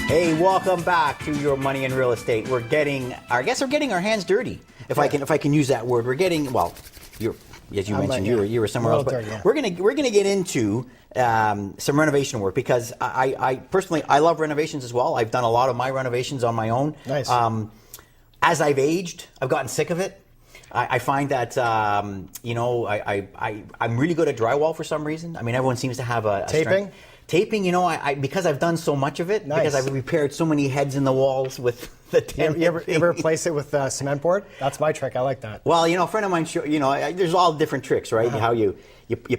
Hey, welcome back to Your Money in Real Estate. We're getting our hands dirty, if I can use that word. We're getting, well, as you mentioned, you were somewhere else, but we're gonna get into some renovation work, because I personally love renovations as well. I've done a lot of my renovations on my own. Nice. As I've aged, I've gotten sick of it. I find that I'm really good at drywall for some reason. I mean, everyone seems to have a taping. Taping, because I've done so much of it, Nice. because I've repaired so many heads in the walls with the You ever replace it with cement board? That's my trick. I like that. Well, a friend of mine, there's all different tricks, right? How you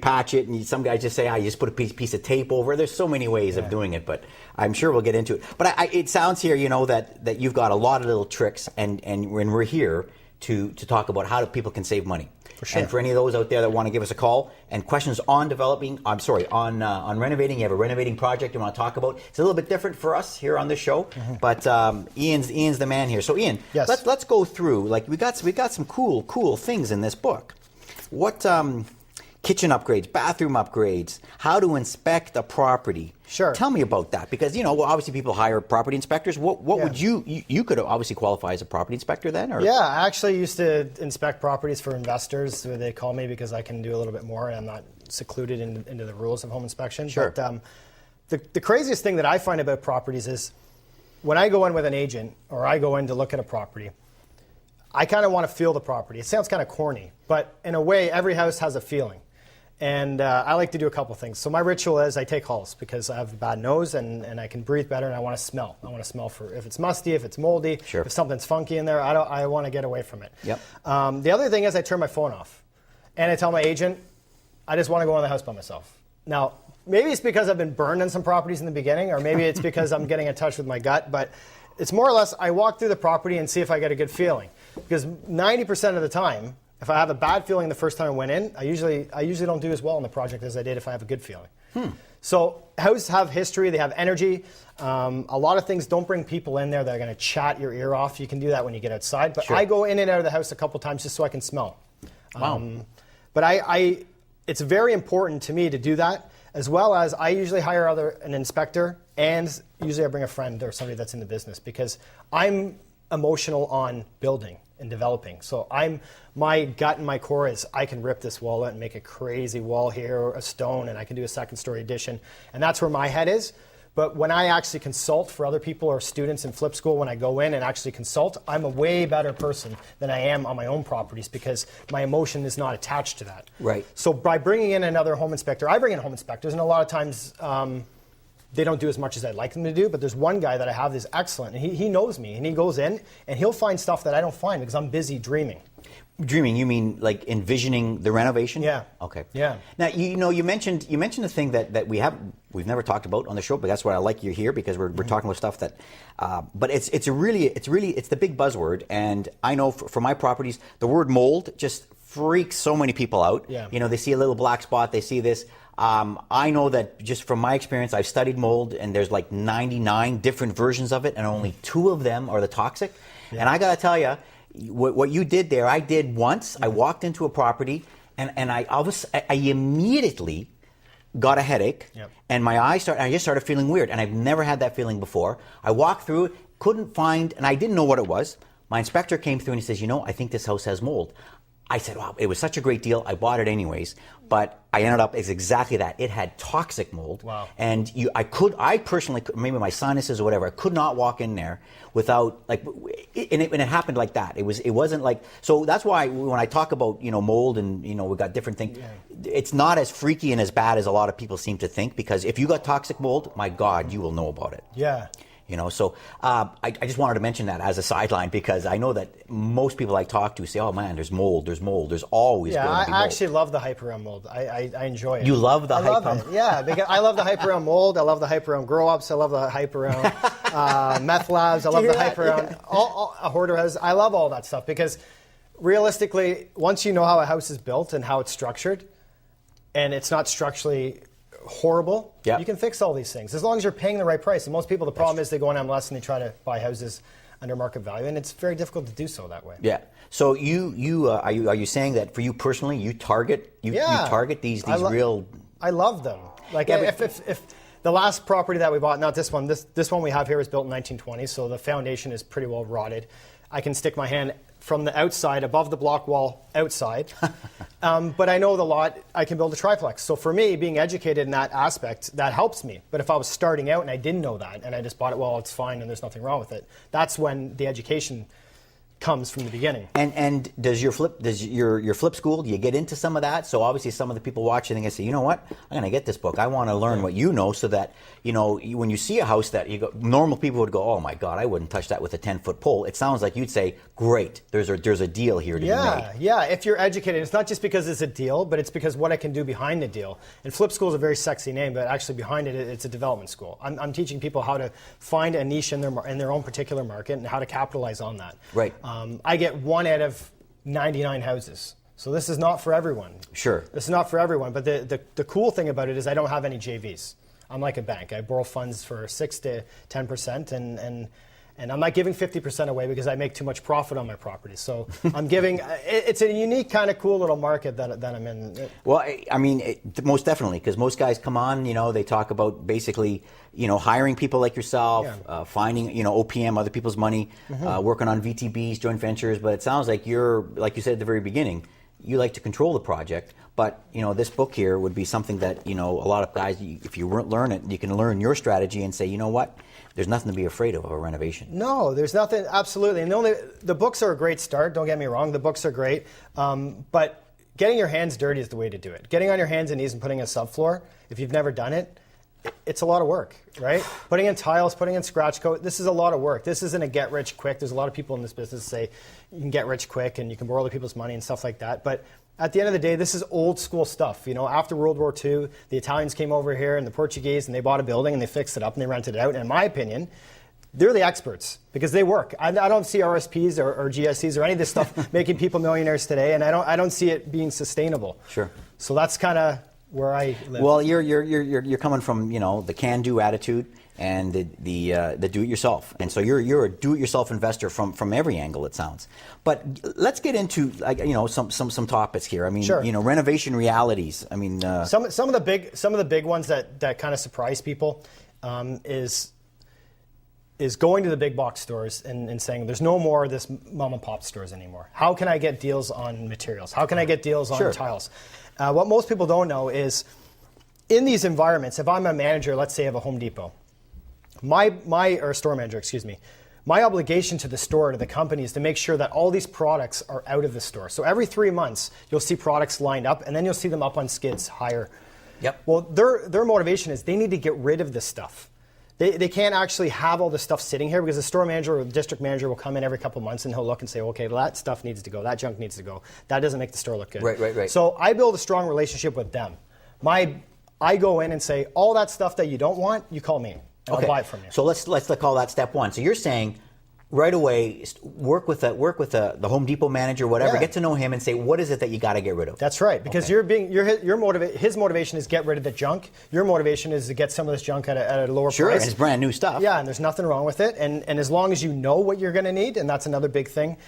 patch it, and some guys just say, you just put a piece of tape over. There's so many ways of doing it, but I'm sure we'll get into it. But it sounds here, that you've got a lot of little tricks, and when we're here to talk about how people can save money. For sure. And for any of those out there that want to give us a call and questions on on renovating, you have a renovating project you want to talk about. It's a little bit different for us here on this show, but Ian's the man here. So Ian, yes. let's go through. Like we got some cool things in this book. What kitchen upgrades, bathroom upgrades, how to inspect a property. Sure. Tell me about that, because obviously people hire property inspectors. What would you could obviously qualify as a property inspector then? Or? Yeah, I actually used to inspect properties for investors. They call me because I can do a little bit more, and I'm not secluded into the rules of home inspection. Sure. But the craziest thing that I find about properties is when I go in with an agent or I go in to look at a property, I kind of want to feel the property. It sounds kind of corny, but in a way, every house has a feeling. And I like to do a couple things. So my ritual is I take halls because I have a bad nose and I can breathe better, and I want to smell. I want to smell for if it's musty, if it's moldy, sure. If something's funky in there. I want to get away from it. Yep. The other thing is I turn my phone off, and I tell my agent I just want to go in the house by myself. Now maybe it's because I've been burned on some properties in the beginning, or maybe it's because I'm getting in touch with my gut. But it's more or less I walk through the property and see if I get a good feeling, because 90% of the time, if I have a bad feeling the first time I went in, I usually don't do as well in the project as I did if I have a good feeling. So houses have history, they have energy. A lot of things don't bring people in there that are going to chat your ear off. You can do that when you get outside. But sure. I go in and out of the house a couple times just so I can smell. Wow. But it's very important to me to do that, as well as I usually hire an inspector, and usually I bring a friend or somebody that's in the business, because I'm emotional on building and developing. So my gut and my core is I can rip this wall out and make a crazy wall here, or a stone, and I can do a second story addition. And that's where my head is. But when I actually consult for other people or students in flip school, when I go in and actually consult, I'm a way better person than I am on my own properties, because my emotion is not attached to that. Right. So by bringing in another home inspector, I bring in home inspectors, and a lot of times they don't do as much as I'd like them to do, but there's one guy that I have that's excellent, and he knows me, and he goes in, and he'll find stuff that I don't find because I'm busy dreaming. Dreaming, you mean like envisioning the renovation? Yeah. Okay. Yeah. Now you mentioned a thing that we've never talked about on the show, but that's why I like you here, because we're talking about stuff that, but it's the big buzzword, and I know for my properties the word mold just freaks so many people out. Yeah. They see a little black spot, they see this. I know that just from my experience, I've studied mold, and there's like 99 different versions of it, and only 2 of them are the toxic. Yeah. And I got to tell you, what you did there, I did once. I walked into a property, and I immediately got a headache, yep. And I just started feeling weird, and I've never had that feeling before. I walked through it, couldn't find, and I didn't know what it was. My inspector came through and he says, I think this house has mold. I said, wow, it was such a great deal. I bought it anyways, but I ended up as exactly that. It had toxic mold. Wow. And I personally, maybe my sinuses or whatever, I could not walk in there without, and it happened like that. It wasn't like, so that's why when I talk about, mold and, we've got different things, it's not as freaky and as bad as a lot of people seem to think, because if you got toxic mold, my God, you will know about it. Yeah. So I just wanted to mention that as a sideline, because I know that most people I talk to say, oh man, there's mold, there's always going to be mold. I actually love the hype around mold. I enjoy it. You love the hype around mold? Yeah, because I love the hype around mold. I love the hype around grow-ups. I love the hype around meth labs. I love the hype around all hoarder houses. I love all that stuff, because realistically, once you know how a house is built and how it's structured, and it's not structurally horrible, yep. You can fix all these things as long as you're paying the right price. And most people, the problem is they go on MLS and they try to buy houses under market value, and it's very difficult to do so that way. Yeah. So are you saying that for you personally, you target these I real? I love them. Like if the last property that we bought, not this one, this one we have here was built in 1920, so the foundation is pretty well rotted. I can stick my hand from the outside, above the block wall, outside. But I know the lot, I can build a triplex. So for me, being educated in that aspect, that helps me. But if I was starting out and I didn't know that, and I just bought it, well, it's fine and there's nothing wrong with it, that's when the education comes from the beginning. And does your flip school, do you get into some of that? So obviously some of the people watching, they say, you know what, I'm going to get this book. I want to learn what you know, so that, you know, when you see a house that you go, normal people would go, oh my God, I wouldn't touch that with a 10-foot pole. It sounds like you'd say, great, there's a deal here to be made. Yeah, if you're educated, it's not just because it's a deal, but it's because what I can do behind the deal. And flip school is a very sexy name, but actually behind it, it's a development school. I'm teaching people how to find a niche in their own particular market and how to capitalize on that. Right. I get 1 out of 99 houses. So this is not for everyone. Sure. This is not for everyone, but the cool thing about it is I don't have any JVs. I'm like a bank. I borrow funds for 6 to 10%, and I'm not giving 50% away because I make too much profit on my property. So I'm giving, it's a unique kind of cool little market that I'm in. Well, I mean, most definitely, because most guys come on, you know, they talk about basically, you know, hiring people like yourself, finding, you know, OPM, other people's money, working on VTBs, joint ventures. But it sounds like you're, like you said at the very beginning, you like to control the project. But, you know, this book here would be something that, you know, a lot of guys, if you learn it, you can learn your strategy and say, you know what, there's nothing to be afraid of a renovation. No, there's nothing, absolutely. And the books are a great start, don't get me wrong, the books are great. But getting your hands dirty is the way to do it. Getting on your hands and knees and putting a subfloor, if you've never done it, it's a lot of work, right? Putting in tiles, putting in scratch coat, this is a lot of work. This isn't a get rich quick. There's a lot of people in this business that say you can get rich quick and you can borrow other people's money and stuff like that. But at the end of the day, this is old school stuff. You know, after World War II, the Italians came over here and the Portuguese and they bought a building and they fixed it up and they rented it out. And in my opinion, they're the experts because they work. I don't see RSPs or GSCs or any of this stuff making people millionaires today, and I don't see it being sustainable. Sure. So that's kind of where I live. Well, you're coming from, you know, the can-do attitude and the do-it-yourself, and so you're a do-it-yourself investor from every angle, it sounds. But let's get into, like, you know, some topics here. I mean, sure. You know, renovation realities. I mean, some of the big ones that kind of surprise people is going to the big box stores and saying there's no more of this mom and pop stores anymore. How can I get deals on materials? How can I get deals on tiles? What most people don't know is in these environments, if I'm a manager, let's say of a Home Depot, or a store manager, excuse me, my obligation to the store, to the company, is to make sure that all these products are out of the store. So every 3 months, you'll see products lined up, and then you'll see them up on skids higher. Yep. Well, their motivation is they need to get rid of this stuff. They can't actually have all this stuff sitting here because the store manager or the district manager will come in every couple of months and he'll look and say, okay, well, that stuff needs to go, that junk needs to go. That doesn't make the store look good. Right. So I build a strong relationship with them. I go in and say, all that stuff that you don't want, you call me. And I'll buy it from you. So let's call that step one. So you're saying right away, work with the Home Depot manager, whatever. Get to know him and say, what is it that you got to get rid of? That's right, because his motivation is get rid of the junk. Your motivation is to get some of this junk at a lower price. Sure, and it's brand new stuff. Yeah, and there's nothing wrong with it. And as long as you know what you're going to need, and that's another big thing,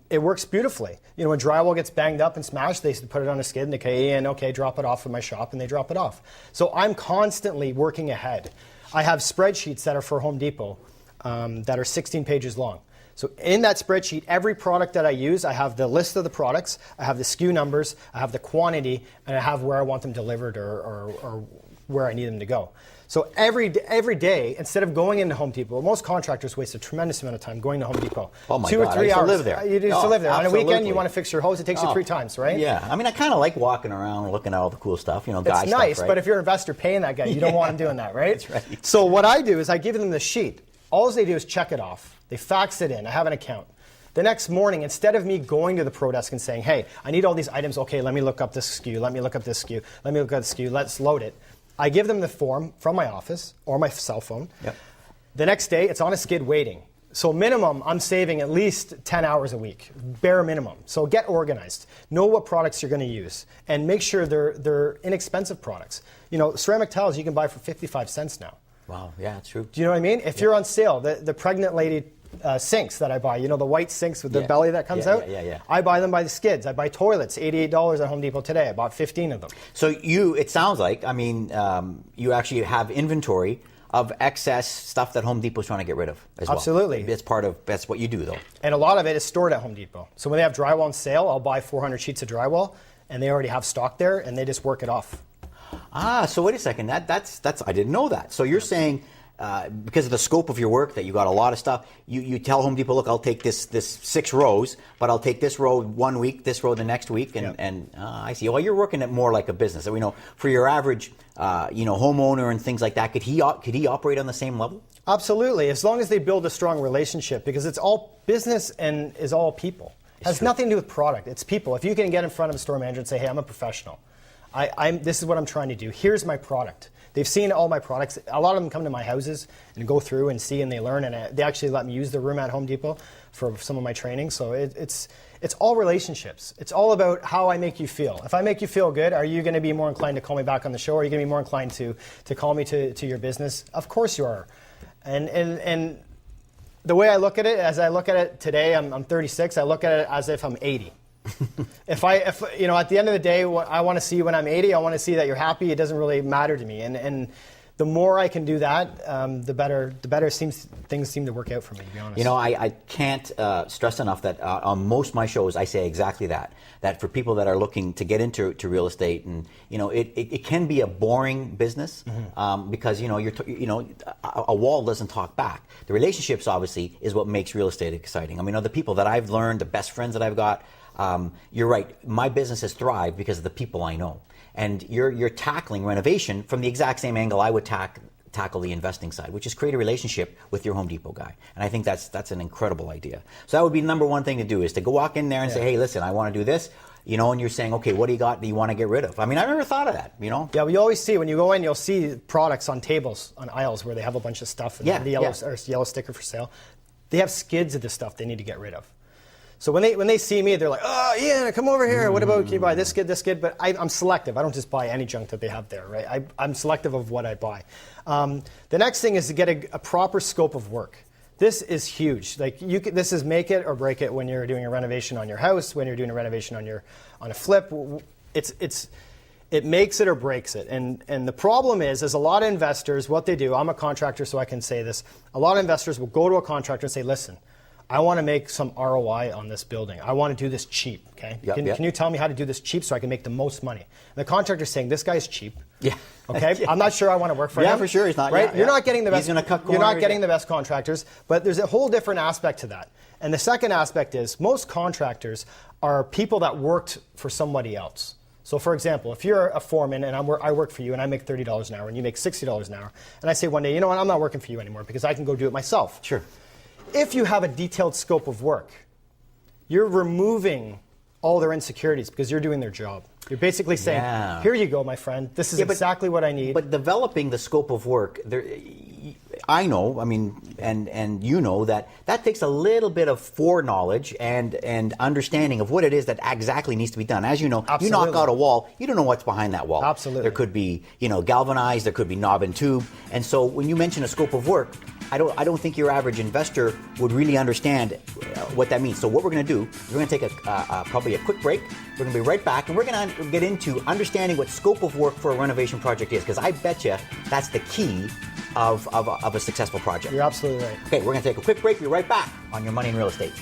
it works beautifully. You know, when drywall gets banged up and smashed, they put it on a skid and they say, okay, drop it off from my shop, and they drop it off. So I'm constantly working ahead. I have spreadsheets that are for Home Depot. That are 16 pages long. So in that spreadsheet, every product that I use, I have the list of the products, I have the SKU numbers, I have the quantity, and I have where I want them delivered or where I need them to go. So every day, instead of going into Home Depot, most contractors waste a tremendous amount of time going to Home Depot. Oh my 2 or God, 3 I used hours. to live there. You used to live there. Absolutely. On a weekend, you want to fix your hose, it takes you 3 times, right? Yeah, I mean, I kind of like walking around and looking at all the cool stuff, you know, guy It's nice, stuff, right? but if you're an investor paying that guy, you don't want him doing that, right? That's right. So what I do is I give them the sheet. All they do is check it off. They fax it in. I have an account. The next morning, instead of me going to the pro desk and saying, hey, I need all these items. Okay, let me look up this SKU. Let me look up this SKU. Let me look up this SKU. Let's load it. I give them the form from my office or my cell phone. Yep. The next day, it's on a skid waiting. So minimum, I'm saving at least 10 hours a week, bare minimum. So get organized. Know what products you're going to use. And make sure they're inexpensive products. You know, ceramic tiles you can buy for 55 cents now. Wow, yeah, that's true. Do you know what I mean? If you're on sale, the pregnant lady sinks that I buy. You know, the white sinks with the Yeah. belly that comes Yeah, out? yeah. I buy them by the skids. I buy toilets, $88 at Home Depot today. I bought 15 of them. So it sounds like, I mean, you actually have inventory of excess stuff that Home Depot's trying to get rid of as well. Absolutely. That's what you do, though. And a lot of it is stored at Home Depot. So when they have drywall on sale, I'll buy 400 sheets of drywall, and they already have stock there, and they just work it off. So wait a second. That's I didn't know that. So you're saying because of the scope of your work that you got a lot of stuff, you tell Home Depot, look, I'll take this 6 rows, but I'll take this row 1 week, this row the next week, and I see. Well, you're working it more like a business. So we know for your average homeowner and things like that, could he operate on the same level? Absolutely, as long as they build a strong relationship, because it's all business and is all people. It has nothing to do with product. It's people. If you can get in front of a store manager and say, hey, I'm a professional. This is what I'm trying to do. Here's my product. They've seen all my products. A lot of them come to my houses and go through and see and they learn. And they actually let me use the room at Home Depot for some of my training. So it's all relationships. It's all about how I make you feel. If I make you feel good, are you going to be more inclined to call me back on the show? Are you going to be more inclined to call me to your business? Of course you are. And the way I look at it, as I look at it today, I'm 36. I look at it as if I'm 80. If at the end of the day, what I want to see when I'm 80, I want to see that you're happy. It doesn't really matter to me, and the more I can do that, the better things seem to work out for me. To be honest, I can't stress enough that on most of my shows I say exactly that. That for people that are looking to get into real estate, and it can be a boring business because a wall doesn't talk back. The relationships obviously is what makes real estate exciting. I mean, the people that I've learned, the best friends that I've got. You're right. My business has thrived because of the people I know, and you're tackling renovation from the exact same angle I would tackle the investing side, which is create a relationship with your Home Depot guy. And I think that's an incredible idea. So that would be number one thing to do, is to go walk in there and say, hey, listen, I want to do this. And you're saying, okay, what do you got that you want to get rid of? I mean, I've never thought of that, Yeah, well, you always see, when you go in, you'll see products on tables, on aisles, where they have a bunch of stuff, and the yellow sticker for sale. They have skids of the stuff they need to get rid of. So when they see me, they're like, oh, Ian, come over here. What about, can you buy this skid? But I'm selective. I don't just buy any junk that they have there, right? I'm selective of what I buy. The next thing is to get a proper scope of work. This is huge. This is make it or break it when you're doing a renovation on your house, when you're doing a renovation on a flip. It makes it or breaks it. And the problem is a lot of investors, what they do, I'm a contractor, so I can say this. A lot of investors will go to a contractor and say, listen, I want to make some ROI on this building. I want to do this cheap, okay? Can you tell me how to do this cheap so I can make the most money? And the contractor's saying, this guy's cheap. Yeah. Okay? I'm not sure I want to work for him. Yeah, for sure he's not. Right? Yeah, you're not getting the best. He's going to cut corners. You're not getting the best contractors, but there's a whole different aspect to that. And the second aspect is most contractors are people that worked for somebody else. So for example, if you're a foreman and I work for you and I make $30 an hour and you make $60 an hour, and I say one day, you know what, I'm not working for you anymore because I can go do it myself. Sure. If you have a detailed scope of work, you're removing all their insecurities because you're doing their job. You're basically saying, here you go, my friend. This is exactly what I need. But developing the scope of work, I know, and you know that takes a little bit of foreknowledge and understanding of what it is that exactly needs to be done. As you know, you knock out a wall, you don't know what's behind that wall. Absolutely. There could be, galvanized, there could be knob and tube. And so when you mention a scope of work, I don't think your average investor would really understand what that means. So what we're going to do is we're going to take probably a quick break. We're going to be right back, and we're going to get into understanding what scope of work for a renovation project is, because I bet you that's the key of a successful project. You're absolutely right. Okay, we're going to take a quick break. We'll be right back on Your Money in Real Estate.